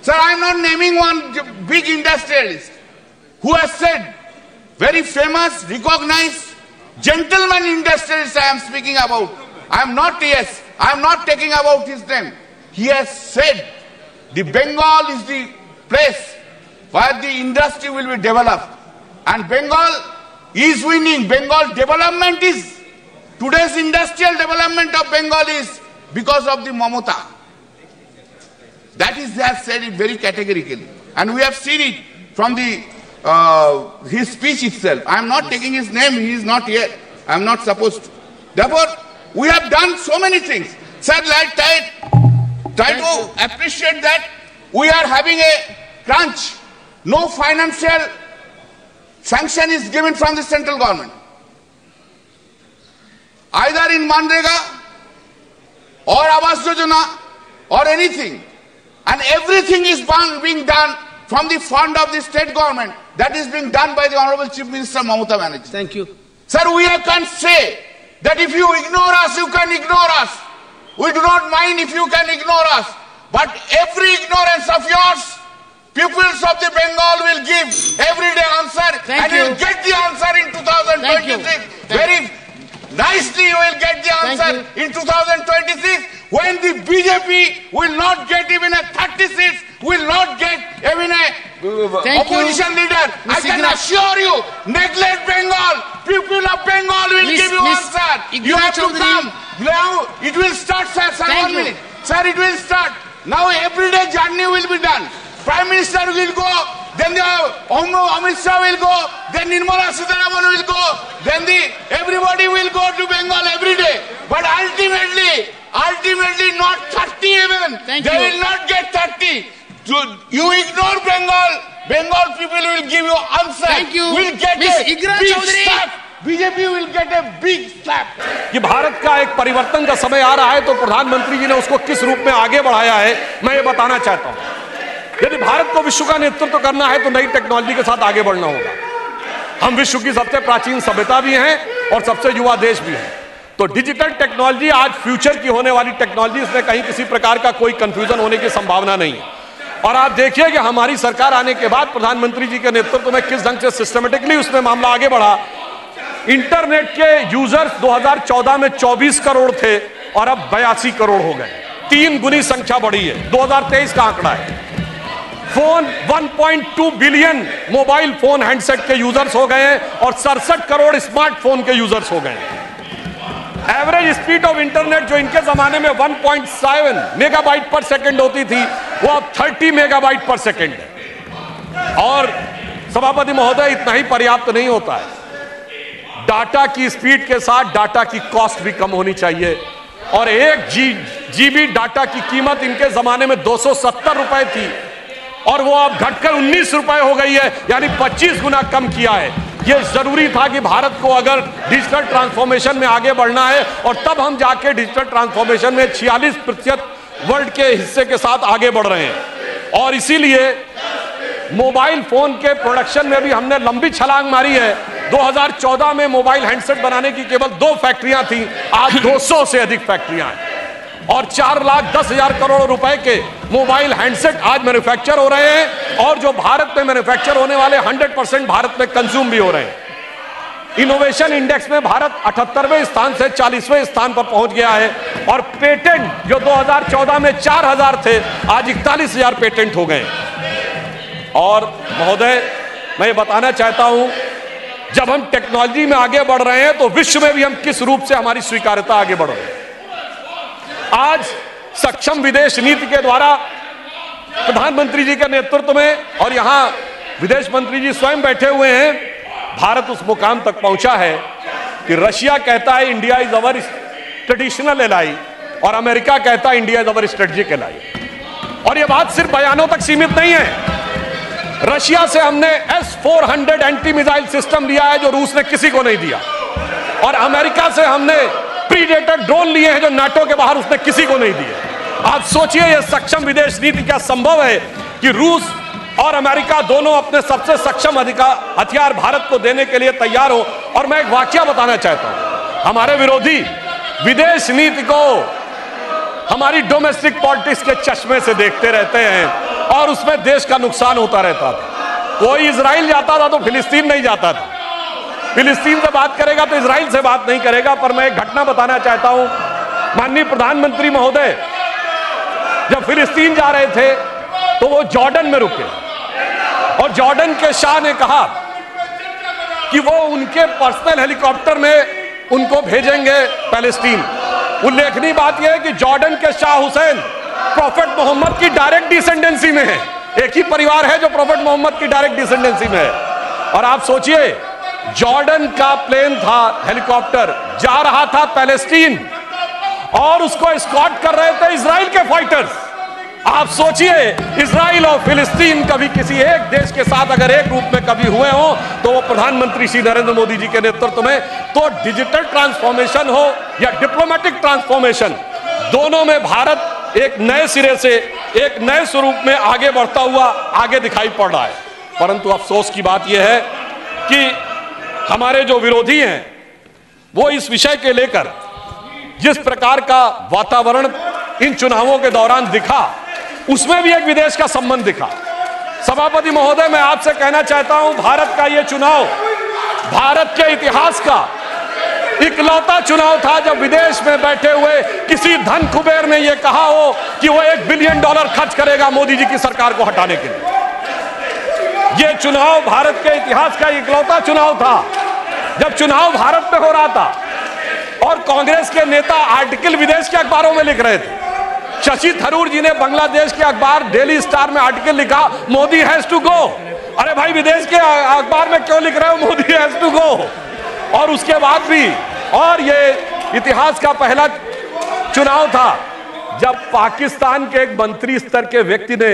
Sir, I am not naming one big industrialist who has said, very famous, recognized, gentleman industrialist I am speaking about. I am not taking about his name. He has said, the Bengal is the place where the industry will be developed. And Bengal is winning. Bengal development is, today's industrial development of Bengal is because of the Mamata. That is, they have said it very categorically. And we have seen it from the his speech itself. I am not taking his name, he is not here. I am not supposed to. Therefore, we have done so many things. Sir, try to appreciate that we are having a crunch. No financial sanction is given from the central government. Either in Manrega or Awas Yojana or anything. And everything is being done from the fund of the state government. That is being done by the Honorable Chief Minister Mamata Banerjee. Thank you. Sir, we can say that if you ignore us, you can ignore us. We do not mind if you can ignore us. But every ignorance of yours, pupils of the Bengal will give everyday answer. And you will get the answer in 2026. Very nicely you will get the answer in 2026 when the BJP will not get even a 30 seats, will not get even a opposition leader. I can assure you, neglect Bengal, people of Bengal will give you answer. You have to come. Now it will start, sir. Sir, 1 minute. Sir, it will start. Now everyday journey will be done. Prime Minister will go, then the Amit Shah will go, then Nirmala Sitharaman will go, then everybody will go to Bengal every day. But ultimately not 30 even. They will not get 30. You ignore Bengal people will give you answer. Will get a big slap. BJP will get a big slap. कि भारत का एक परिवर्तन का समय आ रहा है तो प्रधानमंत्री जी ने उसको किस रूप में आगे बढ़ाया है मैं ये बताना चाहता हूं। यदि भारत को विश्व का नेतृत्व करना है तो नई टेक्नोलॉजी के साथ आगे बढ़ना होगा। हम विश्व की सबसे प्राचीन सभ्यता भी हैं और सबसे युवा देश भी हैं। तो डिजिटल टेक्नोलॉजी आज फ्यूचर की होने वाली टेक्नोलॉजी, इसमें कहीं किसी प्रकार का कोई कंफ्यूजन होने की संभावना नहीं है। और आप देखिए कि हमारी सरकार आने के बाद प्रधानमंत्री जी के नेतृत्व में किस ढंग से सिस्टमेटिकली उसमें मामला आगे बढ़ा। इंटरनेट के यूजर्स 2014 में 24 करोड़ थे और अब 82 करोड़ हो गए। 3 गुनी संख्या बढ़ी है। 2023 का आंकड़ा है। Phone 1.2 billion mobile phone handset के यूजर्स हो गए हैं और 67 करोड़ स्मार्टफोन के यूजर्स हो गए हैं। एवरेज स्पीड ऑफ इंटरनेट जो इनके जमाने में 1.7 मेगाबाइट पर सेकंड होती थी वो अब 30 मेगाबाइट पर सेकंड है। और सभापति महोदय, इतना ही पर्याप्त नहीं होता है। डाटा की स्पीड के साथ डाटा की कॉस्ट भी कम होनी चाहिए। और 1 जीबी डाटा की कीमत इनके जमाने में 270 रुपए थी और वो अब घटकर 19 रुपए हो गई है, यानी 25 गुना कम किया है। ये जरूरी था कि भारत को अगर डिजिटल ट्रांसफॉर्मेशन में आगे बढ़ना है और तब हम जाके डिजिटल ट्रांसफॉर्मेशन में 46% वर्ल्ड के हिस्से के साथ आगे बढ़ रहे हैं। और इसीलिए मोबाइल फोन के प्रोडक्शन में भी हमने लंबी छलांग मारी है। 2014 में मोबाइल हैंडसेट बनाने की केवल 2 फैक्ट्रियां थी, आज 200 से अधिक फैक्ट्रियां हैं और 4,10,000 करोड़ रुपए के मोबाइल हैंडसेट आज मैन्युफैक्चर हो रहे हैं। और जो भारत में मैन्युफैक्चर होने वाले 100% भारत में कंज्यूम भी हो रहे हैं। इनोवेशन इंडेक्स में भारत 78वें स्थान से 40वें स्थान पर पहुंच गया है और पेटेंट जो 2014 में 4,000 थे आज 41,000 पेटेंट हो गए। और महोदय, मैं ये बताना चाहता हूं, जब हम टेक्नोलॉजी में आगे बढ़ रहे हैं तो विश्व में भी हम किस रूप से हमारी स्वीकार्यता आगे बढ़ रही है। आज सक्षम विदेश नीति के द्वारा प्रधानमंत्री जी के नेतृत्व में और यहां विदेश मंत्री जी स्वयं बैठे हुए हैं, भारत उस मुकाम तक पहुंचा है कि रशिया कहता है India is our traditional ally और अमेरिका कहता है India is our strategic ally. और यह बात सिर्फ बयानों तक सीमित नहीं है। रशिया से हमने S-400 एंटी मिसाइल सिस्टम लिया है जो रूस ने किसी को नहीं दिया और अमेरिका से हमने प्रीडेटर ड्रोन लिए हैं जो नाटो के बाहर उसने किसी को नहीं दिए। आप सोचिए यह सक्षम विदेश नीति क्या संभव है कि रूस और अमेरिका दोनों अपने सबसे सक्षम हथियार भारत को देने के लिए तैयार हो। और मैं एक वाकया बताना चाहता हूं, हमारे विरोधी विदेश नीति को हमारी डोमेस्टिक पॉलिटिक्स के चश्मे से देखते रहते हैं और उसमें देश का नुकसान होता रहता था। कोई इजराइल जाता था तो फिलिस्तीन नहीं जाता था, फिलिस्तीन से बात करेगा तो इजराइल से बात नहीं करेगा। पर मैं एक घटना बताना चाहता हूं, माननीय प्रधानमंत्री महोदय जब फिलिस्तीन जा रहे थे तो वो जॉर्डन में रुके और जॉर्डन के शाह ने कहा कि वो उनके पर्सनल हेलीकॉप्टर में उनको भेजेंगे पैलेस्टीन। उल्लेखनीय बात यह है कि जॉर्डन के शाह हुसैन प्रोफेट मोहम्मद की डायरेक्ट डिसेंडेंसी में है, एक ही परिवार है जो प्रोफेट मोहम्मद की डायरेक्ट डिसेंडेंसी में है। और आप सोचिए, जॉर्डन का प्लेन था, हेलीकॉप्टर जा रहा था पैलेस्टीन और उसको एस्कॉर्ट कर रहे थे इजराइल के फाइटर्स। आप सोचिए, इजराइल और फिलिस्तीन कभी किसी एक देश के साथ अगर एक रूप में कभी हुए हो तो वो प्रधानमंत्री श्री नरेंद्र मोदी जी के नेतृत्व में। तो डिजिटल ट्रांसफॉर्मेशन हो या डिप्लोमेटिक ट्रांसफॉर्मेशन, दोनों में भारत एक नए सिरे से एक नए स्वरूप में आगे बढ़ता हुआ आगे दिखाई पड़ रहा है। परंतु अफसोस की बात यह है कि हमारे जो विरोधी हैं वो इस विषय के लेकर जिस प्रकार का वातावरण इन चुनावों के दौरान दिखा, उसमें भी एक विदेश का संबंध दिखा। सभापति महोदय, मैं आपसे कहना चाहता हूं, भारत का यह चुनाव भारत के इतिहास का इकलौता चुनाव था जब विदेश में बैठे हुए किसी धन कुबेर ने यह कहा हो कि वो $1 बिलियन खर्च करेगा मोदी जी की सरकार को हटाने के लिए। यह चुनाव भारत के इतिहास का इकलौता चुनाव था जब चुनाव भारत में हो रहा था और कांग्रेस के नेता आर्टिकल विदेश के अखबारों में लिख रहे थे। शशि थरूर जी ने बांग्लादेश के अखबार डेली स्टार में आर्टिकल लिखा, मोदी हैज टू गो। अरे भाई, विदेश के अखबार में क्यों लिख रहे हो मोदी हैज टू गो? और उसके बाद भी, और ये इतिहास का पहला चुनाव था जब पाकिस्तान के एक मंत्री स्तर के व्यक्ति ने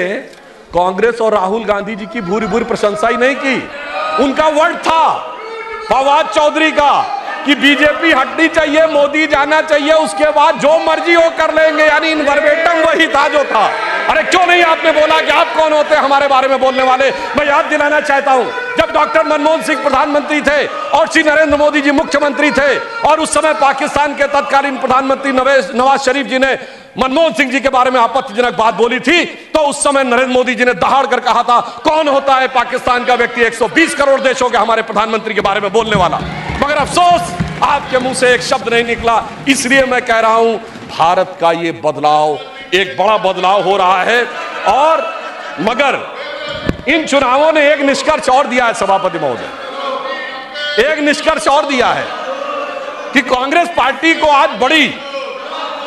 कांग्रेस और राहुल गांधी जी की भूरी भूरी प्रशंसा ही नहीं की। उनका वर्ड था फवाद चौधरी का कि बीजेपी हटनी चाहिए, मोदी जाना चाहिए, उसके बाद जो मर्जी हो कर लेंगे, यानी इन वर्बेटम वही था जो था। अरे क्यों नहीं आपने बोला कि आप कौन होते हैं हमारे बारे में बोलने वाले? मैं याद दिलाना चाहता हूं, जब डॉक्टर मनमोहन सिंह प्रधानमंत्री थे और श्री नरेंद्र मोदी जी मुख्यमंत्री थे और उस समय पाकिस्तान के तत्कालीन प्रधानमंत्री नवाज शरीफ जी ने मनमोहन सिंह जी के बारे में आपत्तिजनक बात बोली थी, तो उस समय नरेंद्र मोदी जी ने दहाड़ कर कहा था, कौन होता है पाकिस्तान का व्यक्ति 120 करोड़ देशों के हमारे प्रधानमंत्री के बारे में बोलने वाला? मगर अफसोस, आपके मुंह से एक शब्द नहीं निकला। इसलिए मैं कह रहा हूं, भारत का ये बदलाव, एक बड़ा बदलाव हो रहा है। और मगर इन चुनावों ने एक निष्कर्ष और दिया है सभापति महोदय, एक निष्कर्ष और दिया है कि कांग्रेस पार्टी को आज बड़ी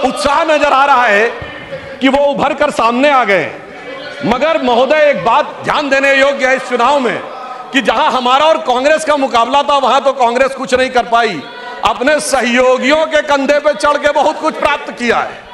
उत्साह नजर आ रहा है कि वो उभर कर सामने आ गए। मगर महोदय, एक बात ध्यान देने योग्य है इस चुनाव में कि जहां हमारा और कांग्रेस का मुकाबला था वहां तो कांग्रेस कुछ नहीं कर पाई, अपने सहयोगियों के कंधे पे चढ़ के बहुत कुछ प्राप्त किया है।